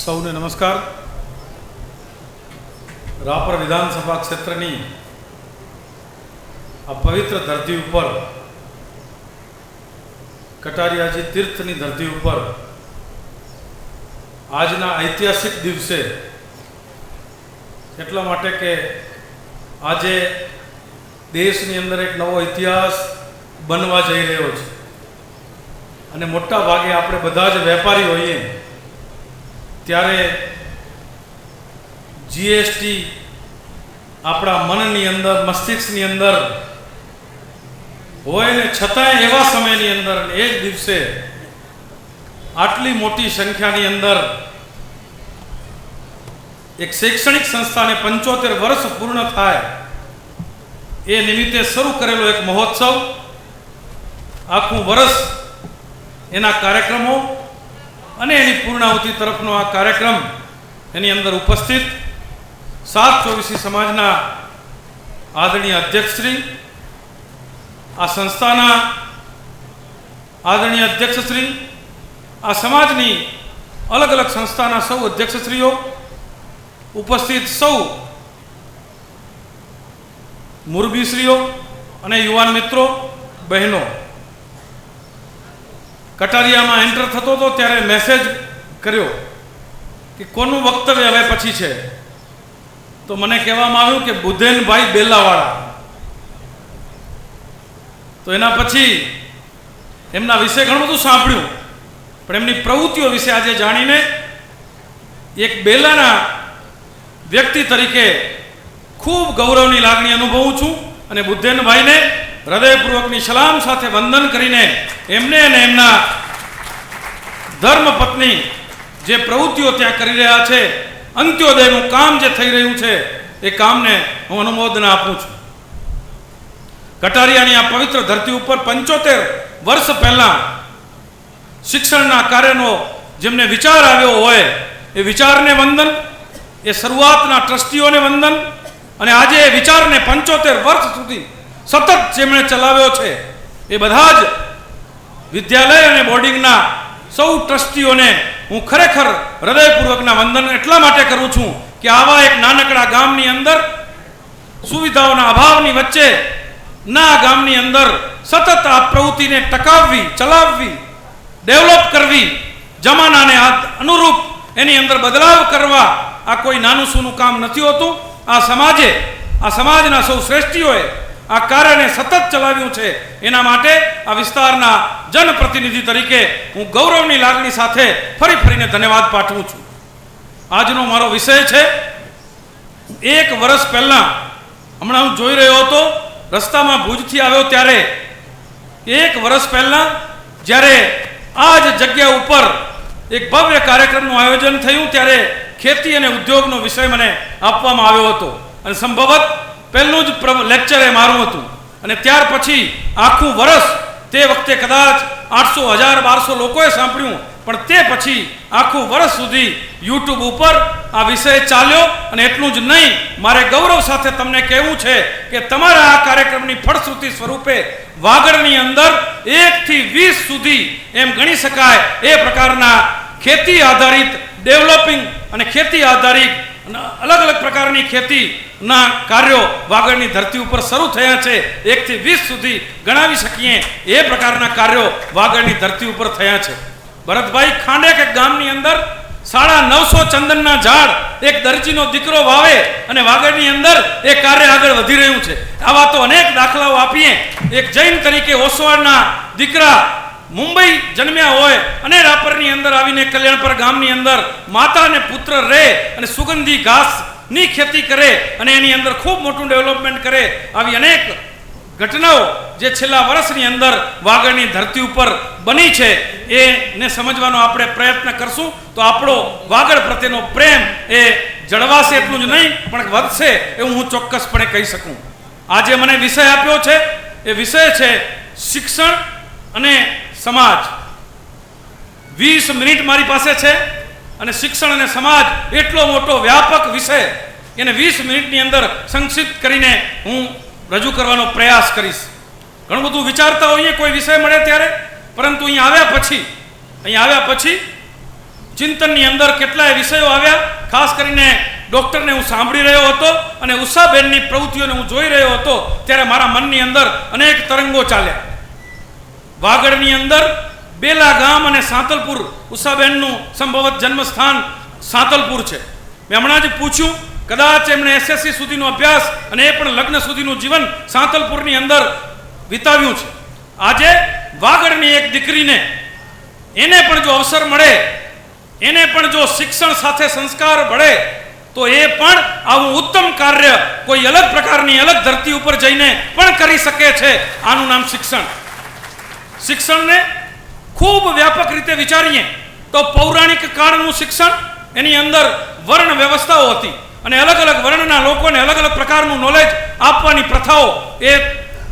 સૌને નમસ્કાર. રાપર વિધાનસભા ક્ષેત્રની આ પવિત્ર ધરતી ઉપર, કટારિયાજી તીર્થની ધરતી ઉપર આજના ઐતિહાસિક દિવસે એટલા માટે કે આજે દેશની અંદર એક નવો ઇતિહાસ બનવા જઈ રહ્યો છે અને મોટા ભાગે આપણે બધા જ વેપારી હોઈએ ત્યારે જીએસટી આપણા મનની અંદર, મસ્તિષ્કની અંદર હોય ને છતાંય એવા સમયની અંદર એ જ દિવસે આટલી મોટી સંખ્યાની અંદર એક શૈક્ષણિક સંસ્થાને 75 વર્ષ પૂર્ણ થાય એ નિમિત્તે શરૂ કરેલો એક મહોત્સવ, આખું વર્ષ એના કાર્યક્રમો અને એની પૂર્ણાહુતિ તરફનો આ કાર્યક્રમ, એની અંદર ઉપસ્થિત 724 સમાજના આદરણીય અધ્યક્ષશ્રી, આ સંસ્થાના આદરણીય અધ્યક્ષશ્રી, આ સમાજની અલગ અલગ સંસ્થાના સૌ અધ્યક્ષશ્રીઓ, ઉપસ્થિત સૌ મુરબીશ્રીઓ અને યુવાન મિત્રો, બહેનો. કટારિયામાં એન્ટર થતો હતો ત્યારે મેસેજ કર્યો કે કોનું વક્તવ્ય હવે પછી છે, તો મને કહેવામાં આવ્યું કે બુધેનભાઈ બેલાવાળા. તો એના પછી એમના વિશે ઘણું બધું સાંભળ્યું, પણ એમની પ્રવૃત્તિઓ વિશે આજે જાણીને એક બેલાના વ્યક્તિ તરીકે ખૂબ ગૌરવની લાગણી અનુભવું છું અને બુધેનભાઈને હૃદયપૂર્વકની સલામ સાથે વંદન કરીને એમને અને એમના ધર્મપત્ની જે પ્રવૃત્તિઓ ત્યાં કરી રહ્યા છે, અંત્યોદયનું કામ જે થઈ રહ્યું છે, એ કામને હું અનુમોદન આપું છું. કટારિયાની આ પવિત્ર ધરતી ઉપર 75 વર્ષ પહેલા શિક્ષણના કાર્યનો જેમને વિચાર આવ્યો હોય એ વિચારને વંદન, એ શરૂઆતના ટ્રસ્ટીઓને વંદન, અને આજે એ વિચારને 75 વર્ષ સુધી સતત જેમણે ચલાવ્યો છે એ બધા જ વિદ્યાલય અને બોર્ડિંગના સૌ ટ્રસ્ટીઓને હું ખરેખર હૃદયપૂર્વકના વંદન એટલા માટે કરું છું કે આવા એક નાનકડા ગામની અંદર સુવિધાઓના અભાવની વચ્ચે ના ગામની અંદર સતત આ પ્રવૃત્તિને ટકાવવી, ચલાવવી, ડેવલપ કરવી, જમાનાને અનુરૂપ એની અંદર બદલાવ કરવા, આ કોઈ નાનું સૂનું કામ નથી હોતું. આ સમાજે, આ સમાજના સૌ શ્રેષ્ઠીઓએ આ કાર્યને સતત ચલાવ્યું છે. એના માટે આ વિસ્તારના જનપ્રતિનિધિ તરીકે હું ગૌરવની લાગણી સાથે ફરીને ધન્યવાદ પાઠવું છું. આજનો મારો વિષય છે, 1 વર્ષ પહેલાં, હમણાં હું જોઈ રહ્યો હતો રસ્તામાં ભુજથી આવ્યો ત્યારે, 1 વર્ષ પહેલાં જ્યારે આ જ જગ્યા ઉપર એક ભવ્ય કાર્યક્રમનું આયોજન થયું ત્યારે ખેતી અને ઉદ્યોગનો વિષય મને આપવામાં આવ્યો હતો અને સંભવત પહેલું જ લેક્ચર એ મારું હતું. અને ત્યાર પછી આખું વર્ષ, તે વખતે કદાચ 800, 1000, 1200 લોકોએ સાંભળ્યું, પણ તે પછી આખું વર્ષ સુધી યુટ્યુબ ઉપર આ વિષય ચાલ્યો. અને એટલું જ નહીં, મારે ગૌરવ સાથે તમને કહેવું છે કે તમારા આ કાર્યક્રમની ફળશ્રુતિ સ્વરૂપે વાગડની અંદર 1 થી 20 સુધી એમ ગણી શકાય એ પ્રકારના ખેતી આધારિત ડેવલપિંગ અને ખેતી આધારિત અલગ અલગ પ્રકારની ખેતીના કાર્યો વાગડની ધરતી ઉપર શરૂ થયા છે. 1 થી 20 સુધી ગણાવી શકીએ એ પ્રકારના કાર્યો વાગડની ધરતી ઉપર થયા છે. ભરતભાઈ ખાંડેક એક ગામની અંદર 950 ચંદનના ઝાડ એક દરજીનો દીકરો વાવે અને વાગડની અંદર એ કાર્ય આગળ વધી રહ્યું છે. આવા તો અનેક દાખલાઓ આપીએ. એક જૈન તરીકે ઓસવાડના દીકરા મુંબઈ જન્મ્યા હોય અને રાપરની અંદર આવીને કલ્યાણપર ગામની અંદર માતા અને પુત્ર રહે અને સુગંધી ઘાસની ખેતી કરે અને એની અંદર ખૂબ મોટું ડેવલપમેન્ટ કરે. આવી અનેક ઘટનાઓ જે છેલ્લા વર્ષની અંદર વાગડની ધરતી ઉપર બની છે એને સમજવાનો આપણે પ્રયત્ન કરશું તો આપણો વાગડ પ્રત્યેનો પ્રેમ એ જળવાશે, એટલું જ નહીં પણ વધશે એવું હું ચોક્કસપણે કહી શકું. આજે મને વિષય આપ્યો છે, એ વિષય છે શિક્ષણ અને સમાજ. 20 મિનિટ મારી પાસે છે અને શિક્ષણ અને સમાજ એટલો મોટો વ્યાપક વિષય, એને 20 મિનિટની અંદર સંક્ષિપ્ત કરીને હું રજૂ કરવાનો પ્રયાસ કરીશ. ઘણું બધું વિચારતા હોઈએ કોઈ વિષય મળે ત્યારે, પરંતુ અહીં આવ્યા પછી ચિંતનની અંદર કેટલાય વિષયો આવ્યા. ખાસ કરીને ડૉક્ટરને હું સાંભળી રહ્યો હતો અને ઉષાબેનની પ્રવૃત્તિઓને હું જોઈ રહ્યો હતો ત્યારે મારા મનની અંદર અનેક તરંગો ચાલ્યા. વાગડની અંદર બેલા ગામ અને સાંતલપુર, ઉષાબેનનું સંભવત જન્મસ્થાન સાંતલપુર છે. મેં હમણાં જ પૂછ્યું, કદાચ એમણે SSC સુધીનો અભ્યાસ અને એ પણ લગ્ન સુધીનું જીવન સાંતલપુરની અંદર વિતાવ્યું છે. આજે વાગડની એક દીકરીને એને પણ જો અવસર મળે, એને પણ જો શિક્ષણ સાથે સંસ્કાર મળે તો એ પણ આવું ઉત્તમ કાર્ય કોઈ અલગ પ્રકારની અલગ ધરતી ઉપર જઈને પણ કરી શકે છે. આનું નામ શિક્ષણ. શિક્ષણને ખૂબ વ્યાપક રીતે વિચારીએ તો પૌરાણિક કાળનું શિક્ષણ, એની અંદર વર્ણ વ્યવસ્થાઓ હતી અને અલગ અલગ વર્ણના લોકોને અલગ અલગ પ્રકારનું નોલેજ આપવાની પ્રથાઓ એ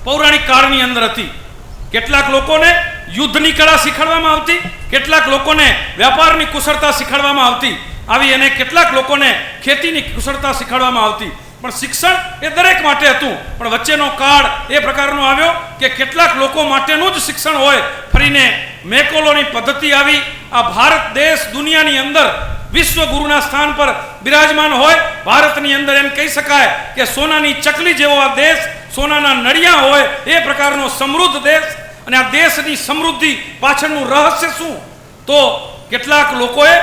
પૌરાણિક કાળની અંદર હતી. કેટલાક લોકોને યુદ્ધની કળા શીખવાડવામાં આવતી, કેટલાક લોકોને વ્યાપારની કુશળતા શીખવાડવામાં આવતી, આવી અને કેટલાક લોકોને ખેતીની કુશળતા શીખવાડવામાં આવતી. પણ શિક્ષણ એ દરેક માટે હતું. પણ વચ્ચેનો કાળ એ પ્રકારનો આવ્યો કે કેટલાક લોકો માટેનું જ શિક્ષણ હોય. ફરીને મેકોલોની પદ્ધતિ આવી. આ ભારત દેશ દુનિયાની અંદર વિશ્વગુરુના સ્થાન પર બિરાજમાન હોય. ભારતની અંદર એમ કહી શકાય કે સોનાની ચકલી જેવો આ દેશ, સોનાના નળિયા હોય એ પ્રકારનો સમૃદ્ધ દેશ. અને આ દેશની સમૃદ્ધિ પાછળનું રહસ્ય શું? તો કેટલાક લોકોએ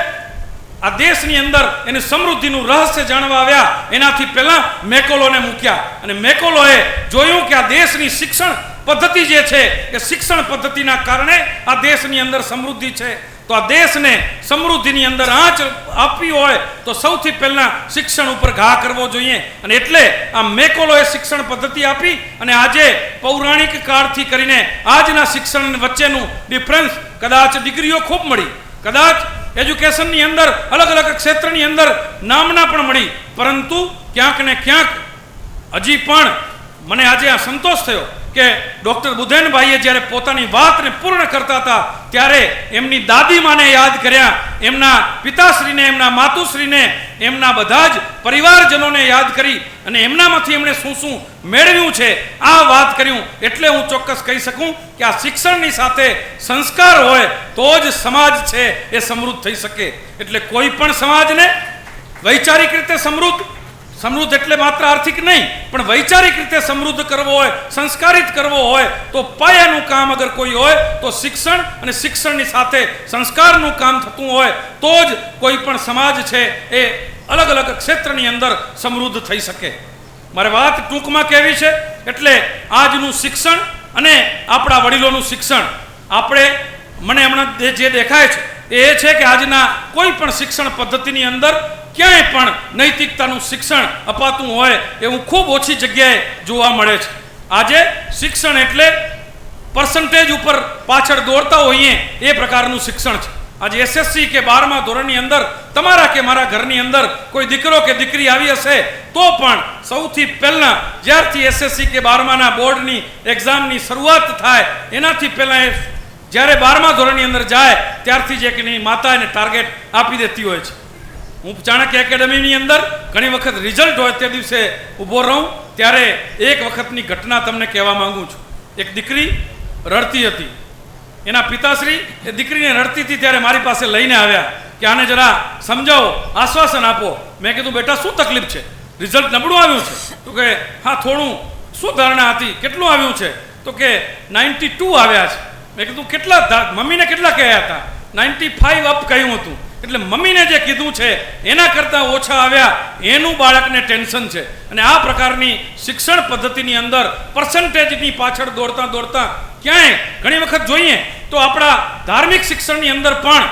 આ દેશની અંદર એની સમૃદ્ધિનું રહસ્ય જાણવા આવ્યા. એનાથી પહેલા મેકોલોને મૂક્યા અને મેકોલોએ જોયું કે આ દેશની શિક્ષણ પદ્ધતિ જે છે એ શિક્ષણ પદ્ધતિના કારણે આ દેશની અંદર સમૃદ્ધિ છે. તો આ દેશને સમૃદ્ધિની અંદર આંચ આપવી હોય તો સૌથી પહેલા શિક્ષણ ઉપર ઘા કરવો જોઈએ. અને એટલે આ મેકોલોએ શિક્ષણ પદ્ધતિ આપી. અને આજે પૌરાણિક કાળથી કરીને આજના શિક્ષણ વચ્ચેનું ડિફરન્સ, કદાચ ડિગ્રીઓ ખૂબ મળી, કદાચ એજ્યુકેશનની અંદર અલગ અલગ ક્ષેત્રની અંદર નામના પણ મળી, પરંતુ ક્યાંક ને ક્યાંક હજી પણ મને આજે આ સંતોષ થયો કે ડૉક્ટર બુધેનભાઈએ જ્યારે પોતાની વાતને પૂર્ણ કરતા હતા ત્યારે એમની દાદીમાને યાદ કર્યા, એમના પિતાશ્રીને, એમના માતુશ્રીને, એમના બધા જ પરિવારજનોને યાદ કરી અને એમનામાંથી એમણે શું શું મેળવ્યું છે આ વાત કર્યું. એટલે હું ચોક્કસ કહી શકું કે આ શિક્ષણની સાથે સંસ્કાર હોય તો જ સમાજ છે એ સમૃદ્ધ થઈ શકે. એટલે કોઈ પણ સમાજને વૈચારિક રીતે સમૃદ્ધ એટલે માત્ર આર્થિક નહીં પણ વૈચારિક રીતે સમૃદ્ધ કરવો હોય, સંસ્કારિત કરવો હોય તો પાયાનું કામ અગર કોઈ હોય તો શિક્ષણ, અને શિક્ષણની સાથે સંસ્કારનું કામ થતું હોય તો જ કોઈ પણ સમાજ છે એ અલગ અલગ ક્ષેત્રની અંદર સમૃદ્ધ થઈ શકે. મારે વાત ટૂંકમાં કહેવી છે. એટલે આજનું શિક્ષણ અને આપણા વડીલોનું શિક્ષણ, મને હમણાં જે દેખાય છે એ છે કે આજના કોઈ પણ શિક્ષણ પદ્ધતિની અંદર ક્યાંય પણ નૈતિકતાનું શિક્ષણ અપાતું હોય એવું ખૂબ ઓછી જગ્યાએ જોવા મળે છે. આજે શિક્ષણ એટલે પર્સન્ટેજ ઉપર પાછળ દોડતા હોઈએ એ પ્રકારનું શિક્ષણ છે. આજે SSC કે 12મા ધોરણની અંદર તમારા કે મારા ઘરની અંદર કોઈ દીકરો કે દીકરી આવી હશે તો પણ સૌથી પહેલાં જ્યારથી SSC કે 12માના બોર્ડની એક્ઝામની શરૂઆત થાય એનાથી પહેલાં જ્યારે 12મા ધોરણની અંદર જાય ત્યારથી જ એક એની માતા એને ટાર્ગેટ આપી દેતી હોય છે. હું ચાણક્ય એકેડમીની અંદર ઘણી વખત રિઝલ્ટ હોય તે દિવસે ઊભો રહું ત્યારે એક વખતની ઘટના તમને કહેવા માંગુ છું. એક દીકરી રડતી હતી. એના પિતાશ્રી એ દીકરીને રડતી હતી ત્યારે મારી પાસે લઈને આવ્યા કે આને જરા સમજાવો, આશ્વાસન આપો. મેં કીધું બેટા શું તકલીફ છે? રિઝલ્ટ નબળું આવ્યું છે? તો કે હા થોડું. શું ધારણા હતી? કેટલું આવ્યું છે? તો કે 92 આવ્યા છે. મેં કીધું કેટલા? મમ્મીને કેટલા કહ્યા હતા? 95 અપ કહ્યું હતું. એટલે મમ્મીને જે કીધું છે એના કરતાં ઓછા આવ્યા એનું બાળકને ટેન્શન છે. અને આ પ્રકારની શિક્ષણ પદ્ધતિની અંદર પર્સન્ટેજની પાછળ દોડતા ક્યાંય ઘણી વખત જોઈએ તો આપણા ધાર્મિક શિક્ષણની અંદર પણ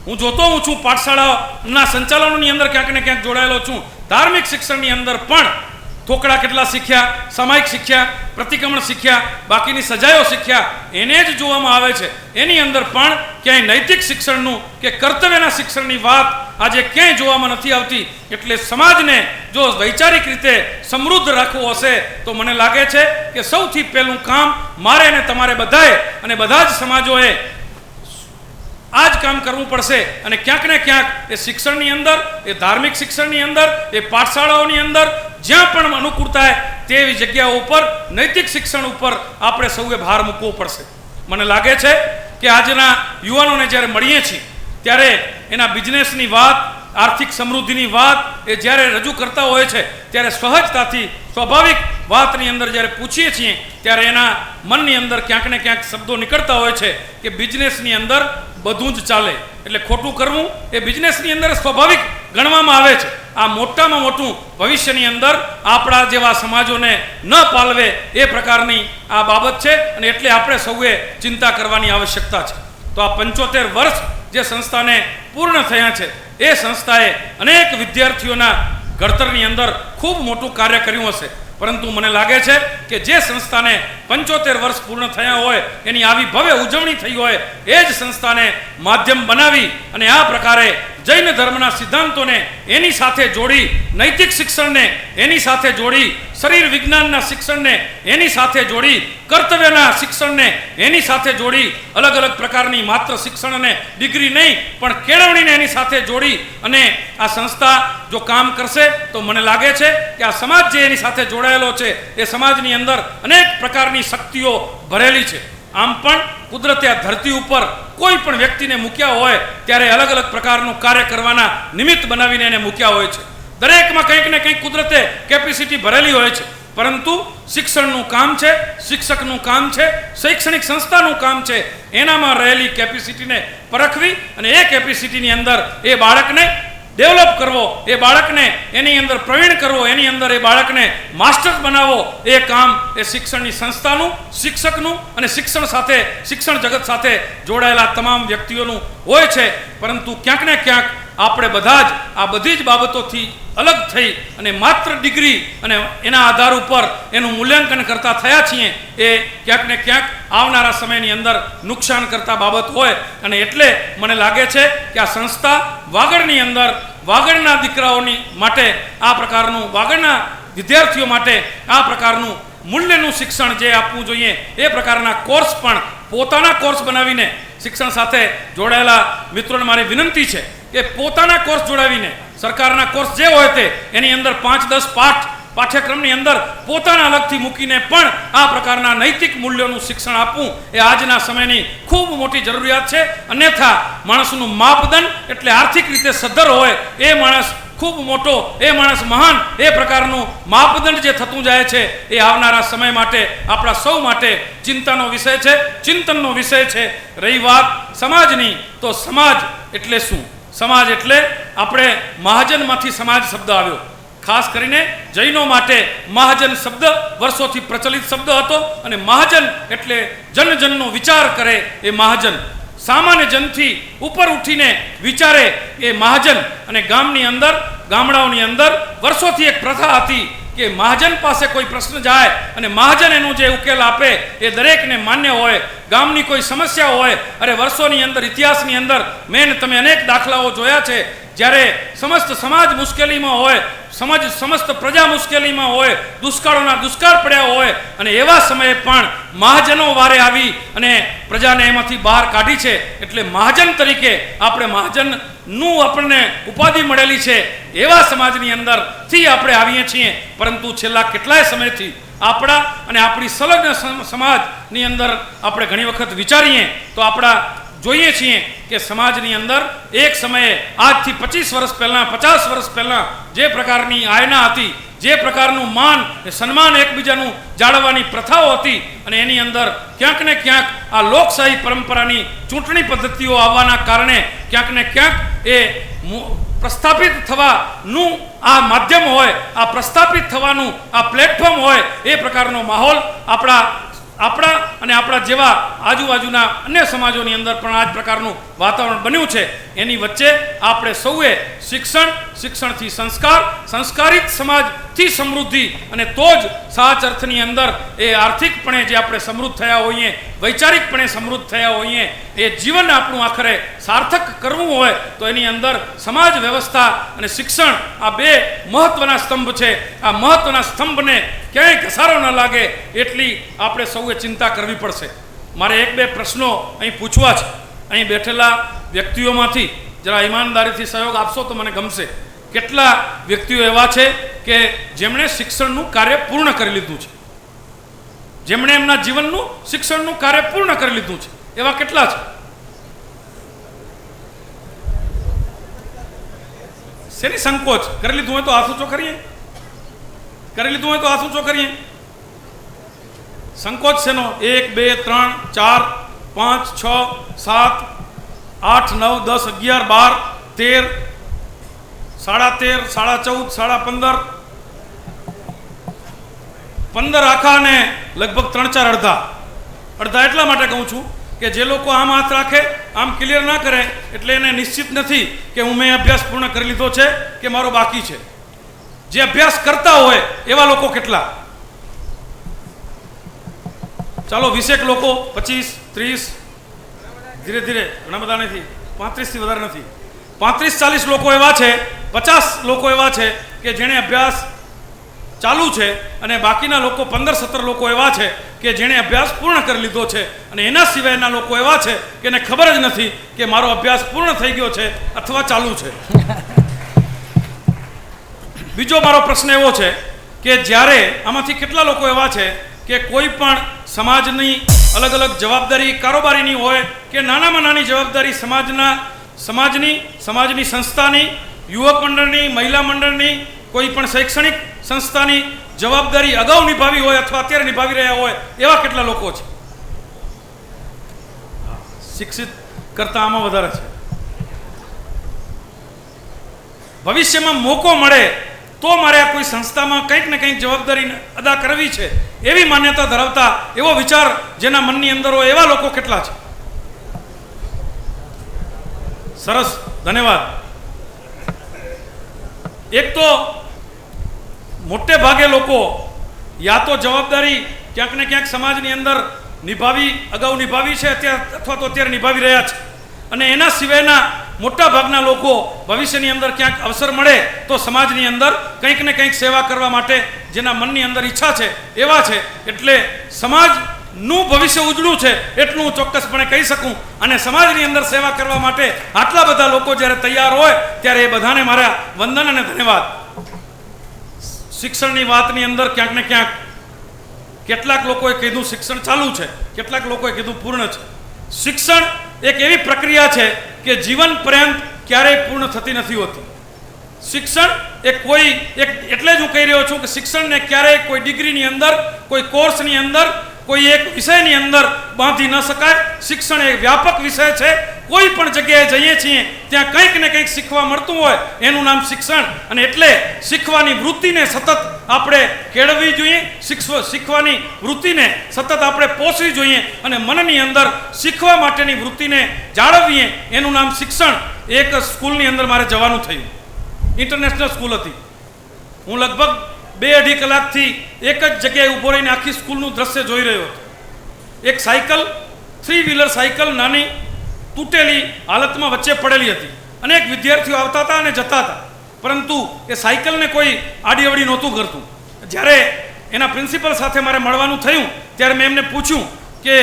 હું જોતો હું છું, પાઠશાળાના સંચાલનોની અંદર ક્યાંક ને ક્યાંક જોડાયેલો છું. ધાર્મિક શિક્ષણની અંદર પણ થોકડા કેટલા શીખ્યા, સામાયિક શીખ્યા, પ્રતિક્રમણ શીખ્યા, બાકીની સજાઓ શીખ્યા, એને જ જોવામાં આવે છે. એની અંદર પણ ક્યાંય નૈતિક શિક્ષણનું કે કર્તવ્યના શિક્ષણની વાત આજે ક્યાંય જોવામાં નથી આવતી. એટલે સમાજને જો વૈચારિક રીતે સમૃદ્ધ રાખવો હશે તો મને લાગે છે કે સૌથી પહેલું કામ મારે અને તમારે બધાએ અને બધા જ સમાજોએ આ જ કામ કરવું પડશે. અને ક્યાંક ને ક્યાંક એ શિક્ષણની અંદર, એ ધાર્મિક શિક્ષણની અંદર, એ પાઠશાળાઓની અંદર જ્યાં પણ અનુકૂળતા તેવી જગ્યાઓ ઉપર નૈતિક શિક્ષણ ઉપર આપણે સૌએ ભાર મૂકવો પડશે. મને લાગે છે કે આજના યુવાનોને જ્યારે મળીએ છીએ ત્યારે એના બિઝનેસની વાત, આર્થિક સમૃદ્ધિની વાત એ જ્યારે રજૂ કરતા હોય છે ત્યારે સહજતાથી સ્વાભાવિક વાતની અંદર જ્યારે પૂછીએ છીએ ત્યારે એના મનની અંદર ક્યાંક ને ક્યાંક શબ્દો નીકળતા હોય છે કે બિઝનેસની અંદર બધું જ ચાલે, એટલે ખોટું કરવું એ બિઝનેસની અંદર સ્વાભાવિક ગણવામાં આવે છે. આ મોટામાં મોટું ભવિષ્યની અંદર આપણા જેવા સમાજોને ન પાલવે એ પ્રકારની આ બાબત છે અને એટલે આપણે સૌએ ચિંતા કરવાની આવશ્યકતા છે. તો આ 75 વર્ષ જે સંસ્થાને પૂર્ણ થયા છે એ સંસ્થાએ અનેક વિદ્યાર્થીઓના ઘડતરની અંદર ખૂબ મોટું કાર્ય કર્યું હશે, પરંતુ મને લાગે છે કે જે સંસ્થાને 75 વર્ષ પૂર્ણ થયા હોય એની આવી ભવ્ય ઉજવણી થઈ હોય એ જ સંસ્થાને માધ્યમ બનાવી અને આ પ્રકારે જૈન ધર્મના સિદ્ધાંતોને એની સાથે જોડી, નૈતિક શિક્ષણને એની સાથે જોડી, શરીર વિજ્ઞાનના શિક્ષણને એની સાથે જોડી, કર્તવ્યના શિક્ષણને એની સાથે જોડી, અલગ અલગ પ્રકારની માત્ર શિક્ષણ અને ડિગ્રી નહીં પણ કેળવણીને એની સાથે જોડી અને આ સંસ્થા જો કામ કરશે તો મને લાગે છે કે આ સમાજ જે એની સાથે જોડાયેલો છે એ સમાજની અંદર અનેક પ્રકારની શક્તિઓ ભરેલી છે. આમ પણ કુદરતે આ ધરતી ઉપર કોઈ પણ વ્યક્તિને મૂક્યા હોય ત્યારે અલગ અલગ પ્રકારનું કાર્ય કરવાના નિમિત્ત બનાવીને એને મૂક્યા હોય છે. દરેકમાં કંઈક ને કંઈક કુદરતે કેપેસિટી ભરેલી હોય છે, પરંતુ શિક્ષણનું કામ છે, શિક્ષકનું કામ છે, શૈક્ષણિક સંસ્થાનું કામ છે એનામાં રહેલી કેપેસિટીને પરખવી અને એ કેપેસિટીની અંદર એ બાળકને ડેવલપ કરવો, એ બાળકને એની અંદર પ્રવીણ કરવો, એની અંદર એ બાળકને માસ્ટર બનાવવો, એ કામ એ શિક્ષણની સંસ્થાનું, શિક્ષકનું અને શિક્ષણ સાથે, શિક્ષણ જગત સાથે જોડાયેલા તમામ વ્યક્તિઓનું હોય છે. પરંતુ ક્યાંક ને ક્યાંક આપણે બધા જ આ બધી જ બાબતોથી અલગ થઈ અને માત્ર ડિગ્રી અને એના આધાર ઉપર એનું મૂલ્યાંકન કરતા થયા છીએ એ ક્યાંક ને ક્યાંક આવનારા સમયની અંદર નુકસાન કરતા બાબત હોય અને એટલે મને લાગે છે કે આ સંસ્થા વાગડની અંદર વાગડના દીકરાઓની માટે આ પ્રકારનું, વાગડના વિદ્યાર્થીઓ માટે આ પ્રકારનું મૂલ્યનું શિક્ષણ જે આપવું જોઈએ એ પ્રકારના કોર્સ પણ પોતાના કોર્સ બનાવીને શિક્ષણ સાથે જોડાયેલા મિત્રોને મારી વિનંતી છે કે પોતાના કોર્સ જોડાવીને સરકારના કોર્સ જે હોય તે એની અંદર 5-10 પાઠ પાઠ્યક્રમની અંદર પોતાના અલગથી મૂકીને પણ આ પ્રકારના નૈતિક મૂલ્યોનું શિક્ષણ આપવું એ આજના સમયની ખૂબ મોટી જરૂરિયાત છે. અન્યથા માણસનું માપદંડ એટલે આર્થિક રીતે સદ્ધર હોય એ માણસ ખૂબ મોટો, એ માણસ મહાન, એ પ્રકારનું માપદંડ જે થતું જાય છે એ આવનારા સમય માટે આપણા સૌ માટે ચિંતાનો વિષય છે, ચિંતનનો વિષય છે. રહી વાત સમાજની, તો સમાજ એટલે શું? સમાજ એટલે આપણે મહાજનમાંથી સમાજ શબ્દ આવ્યો. ખાસ કરીને જૈનો માટે મહાજન શબ્દ વર્ષોથી પ્રચલિત શબ્દ હતો અને મહાજન એટલે જનજનનો વિચાર કરે એ મહાજન, સામાન્ય જનથી ઉપર ઉઠીને વિચારે એ મહાજન. અને ગામની અંદર, ગામડાઓની અંદર વર્ષોથી એક પ્રથા હતી કે મહાજન પાસે કોઈ પ્રશ્ન જાય અને મહાજન એનું જે ઉકેલ આપે એ દરેકને માન્ય હોય. ગામની કોઈ સમસ્યા હોય, અરે વર્ષોની અંદર, ઇતિહાસની અંદર મેં તમે અનેક દાખલાઓ જોયા છે જ્યારે સમસ્ત સમાજ મુશ્કેલીમાં હોય, સમસ્ત પ્રજા મુશ્કેલીમાં હોય, દુષ્કાળોના દુષ્કાળ પડ્યા હોય અને એવા સમયે પણ મહાજનો વારે આવી અને પ્રજાને એમાંથી બહાર કાઢી છે. એટલે મહાજન તરીકે આપણે મહાજનનું આપણને ઉપાધિ મળેલી છે એવા સમાજની અંદરથી આપણે આવીએ છીએ. પરંતુ છેલ્લા કેટલાય સમયથી આપણા અને આપણી સંલગ્ન સમાજની અંદર આપણે ઘણી વખત વિચારીએ તો આપણા જોઈએ છીએ કે સમાજની અંદર એક સમયે આજથી 25 વર્ષ પહેલાં, 50 વર્ષ પહેલાં જે પ્રકારની આયના હતી, જે પ્રકારનું માન સન્માન એકબીજાનું જાળવવાની પ્રથાઓ હતી અને એની અંદર ક્યાંક ને ક્યાંક આ લોકશાહી પરંપરાની ચૂંટણી પદ્ધતિઓ આવવાના કારણે ક્યાંક ને ક્યાંક એ પ્રસ્થાપિત થવાનું આ માધ્યમ હોય, આ પ્રસ્થાપિત થવાનું આ પ્લેટફોર્મ હોય એ પ્રકારનો માહોલ આપણા અને આપણા જેવા આજુબાજુના અન્ય સમાજોની અંદર પણ આ જ પ્રકારનું વાતાવરણ બન્યું છે. એની વચ્ચે આપણે સૌએ શિક્ષણ, શિક્ષણથી સંસ્કાર, સંસ્કારિત સમાજથી સમૃદ્ધિ અને તો જ સાચા અર્થની અંદર એ આર્થિકપણે જે આપણે સમૃદ્ધ થયા હોઈએ, વૈચારિકપણે સમૃદ્ધ થયા હોઈએ, એ જીવન આપણું આખરે સાર્થક કરવું હોય તો એની અંદર સમાજ વ્યવસ્થા અને શિક્ષણ આ બે મહત્વના સ્તંભ છે. આ મહત્વના સ્તંભને ક્યાંય ઘસારો ન લાગે એટલી આપણે સૌએ ચિંતા કરવી પડશે. મારે 1-2 પ્રશ્નો અહીં પૂછવા છે. અહીં બેઠેલા વ્યક્તિઓમાંથી જરા ઈમાનદારીથી સહયોગ આપશો તો મને ગમશે. કેટલા વ્યક્તિઓ એવા છે કે જેમણે શિક્ષણનું કાર્ય પૂર્ણ કરી લીધું છે, જેમણે એમના જીવનનું શિક્ષણનું કાર્ય પૂર્ણ કરી લીધું છે? એવા કેટલા છે? શેની સંકોચ? કરી લીધું હોય તો હાથ ઊંચો કરીએ, કરી લીધું હોય તો હાથ ઊંચો કરીએ. સંકોચ શેનો? 1 2 3 4 5 6 7 8 9 10 11 12 13 13 14 15 15 આખા ને લગભગ 3 4 અડધા. અડધા એટલા માટે કહું છું કે જે લોકો આમ હાથ રાખે, આમ ક્લિયર ના કરે, એટલે એને નિશ્ચિત નથી કે હું મેં અભ્યાસ પૂર્ણ કરી લીધો છે કે મારો બાકી છે. જે અભ્યાસ કરતા હોય એવા લોકો કેટલા? ચાલો 20 લોકો, 25 30, ધીરે ધીરે, ઘણા બધા નથી, 35 થી વધારે નથી, 35 40 લોકો એવા છે, 50 લોકો એવા છે કે જેણે અભ્યાસ ચાલુ છે, અને બાકીના લોકો 15 17 લોકો એવા છે કે જેણે અભ્યાસ પૂર્ણ કરી લીધો છે, અને એના સિવાયના લોકો એવા છે કે એને ખબર જ નથી કે મારો અભ્યાસ પૂર્ણ થઈ ગયો છે અથવા ચાલુ છે. બીજો મારો પ્રશ્ન એવો છે કે જ્યારે આમાંથી કેટલા લોકો એવા છે કે કોઈ પણ સમાજની અલગ અલગ જવાબદારી કારોબારીની હોય કે નાનામાં નાની જવાબદારી સમાજની સંસ્થાની, યુવક મંડળની, મહિલા મંડળની, કોઈ પણ શૈક્ષણિક સંસ્થાની જવાબદારી અગાઉ નિભાવી હોય અથવા અત્યારે નિભાવી રહ્યા હોય એવા કેટલા લોકો છે? શિક્ષિત કરતા આમાં વધારે છે. ભવિષ્યમાં મોકો મળે તો મારે આ કોઈ સંસ્થામાં કંઈક ને કંઈક જવાબદારી અદા કરવી છે એવી માન્યતા ધરાવતા, એવો વિચાર જેના મનની અંદર હોય એવા લોકો કેટલા છે? સરસ, ધન્યવાદ. એક તો મોટે ભાગે લોકો યા તો જવાબદારી ક્યાંક ને ક્યાંક સમાજની અંદર અગાઉ નિભાવી છે અથવા તો અત્યારે નિભાવી રહ્યા છે, અને એના સિવાયના મોટા ભાગના લોકો ભવિષ્યની અંદર ક્યાંક અવસર મળે તો સમાજની અંદર કંઈક ને કંઈક સેવા કરવા માટે જેના મનની અંદર ઈચ્છા છે એવા છે. એટલે સમાજનું ભવિષ્ય ઉજળું છે એટલું હું ચોક્કસપણે કહી શકું, અને સમાજની અંદર સેવા કરવા માટે આટલા બધા લોકો જ્યારે તૈયાર હોય ત્યારે એ બધાને મારા વંદન અને ધન્યવાદ. શિક્ષણની વાતની અંદર ક્યાંક ને ક્યાંક કેટલાક લોકોએ કીધું શિક્ષણ ચાલુ છે, કેટલાક લોકોએ કીધું પૂર્ણ છે. શિક્ષણ એક એવી પ્રક્રિયા છે કે જીવન પર્યંત ક્યારેય પૂર્ણ થતી નથી હોતી. શિક્ષણ એટલે જ હું કહી રહ્યો છું કે શિક્ષણને ક્યારેય કોઈ ડિગ્રીની અંદર, કોઈ કોર્સની અંદર, કોઈ એક વિષયની અંદર બાંધી ન શકાય. શિક્ષણ એક વ્યાપક વિષય છે. કોઈ પણ જગ્યાએ જઈએ છીએ ત્યાં કંઈક ને કંઈક શીખવા મળતું હોય એનું નામ શિક્ષણ. અને એટલે શીખવાની વૃત્તિને સતત આપણે કેળવવી જોઈએ, શીખવાની વૃત્તિને સતત આપણે પોષવી જોઈએ, અને મનની અંદર શીખવા માટેની વૃત્તિને જાળવીએ એનું નામ શિક્ષણ. એક સ્કૂલની અંદર મારે જવાનું થયું, ઇન્ટરનેશનલ સ્કૂલ હતી. હું લગભગ 2-2.5 કલાકથી એક જ જગ્યાએ ઊભો રહીને આખી સ્કૂલનું દ્રશ્ય જોઈ રહ્યો હતો. એક સાયકલ, 3 વ્હીલર સાયકલ નાની તૂટેલી હાલતમાં વચ્ચે પડેલી હતી. અનેક વિદ્યાર્થીઓ આવતા હતા અને જતા હતા, પરંતુ એ સાયકલને કોઈ આડીઅવડી નહોતું કરતું. જ્યારે એના પ્રિન્સિપલ સાથે મારે મળવાનું થયું ત્યારે મેં એમને પૂછ્યું કે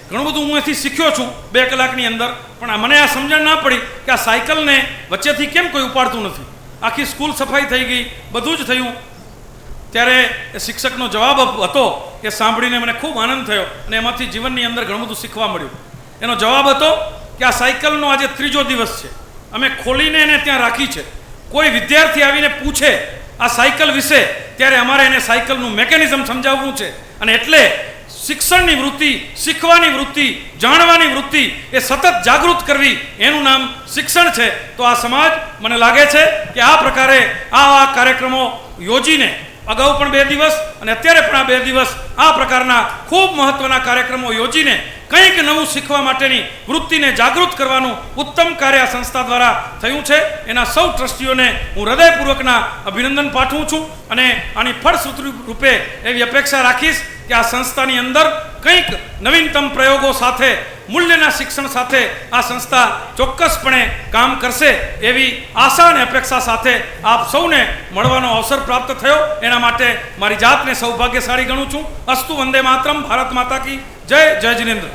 ઘણું બધું હું એથી શીખ્યો છું 2 કલાકની અંદર, પણ મને આ સમજણ ના પડી કે આ સાયકલને વચ્ચેથી કેમ કોઈ ઉપાડતું નથી. આખી સ્કૂલ સફાઈ થઈ ગઈ, બધું જ થયું. ત્યારે એ શિક્ષકનો જવાબ હતો કે સાંભળીને મને ખૂબ આનંદ થયો અને એમાંથી જીવનની અંદર ઘણું બધું શીખવા મળ્યું. એનો જવાબ હતો કે આ સાયકલનો આજે 3જો દિવસ છે, અમે ખોલીને એને ત્યાં રાખી છે. કોઈ વિદ્યાર્થી આવીને પૂછે આ સાયકલ વિશે ત્યારે અમારે એને સાયકલનું મેકેનિઝમ સમજાવવું છે. અને એટલે શિક્ષણની વૃત્તિ, શીખવાની વૃત્તિ, જાણવાની વૃત્તિ એ સતત જાગૃત કરવી એનું નામ શિક્ષણ છે. તો આ સમાજ મને લાગે છે કે આ પ્રકારે આવા કાર્યક્રમો યોજીને, અગાઉ પણ 2 દિવસ અને અત્યારે પણ આ 2 દિવસ આ પ્રકારના ખૂબ મહત્વના કાર્યક્રમો યોજીને કંઈક નવું શીખવા માટેની વૃત્તિને જાગૃત કરવાનું ઉત્તમ કાર્ય આ સંસ્થા દ્વારા થયું છે. એના સૌ ટ્રસ્ટીઓને હું હૃદયપૂર્વકના અભિનંદન પાઠવું છું, અને આની ફળશ્રુતિ રૂપે એવી અપેક્ષા રાખીશ કે આ સંસ્થાની અંદર કંઈક નવીનતમ પ્રયોગો સાથે, મૂલ્યના શિક્ષણ સાથે આ સંસ્થા ચોક્કસપણે કામ કરશે એવી આશા અને અપેક્ષા સાથે આપ સૌને મળવાનો અવસર પ્રાપ્ત થયો એના માટે મારી જાતને સૌભાગ્યશાળી ગણું છું. અસ્તુ વંદે માતરમ. ભારત માતા કી જય. જય જિનેન્દ્ર.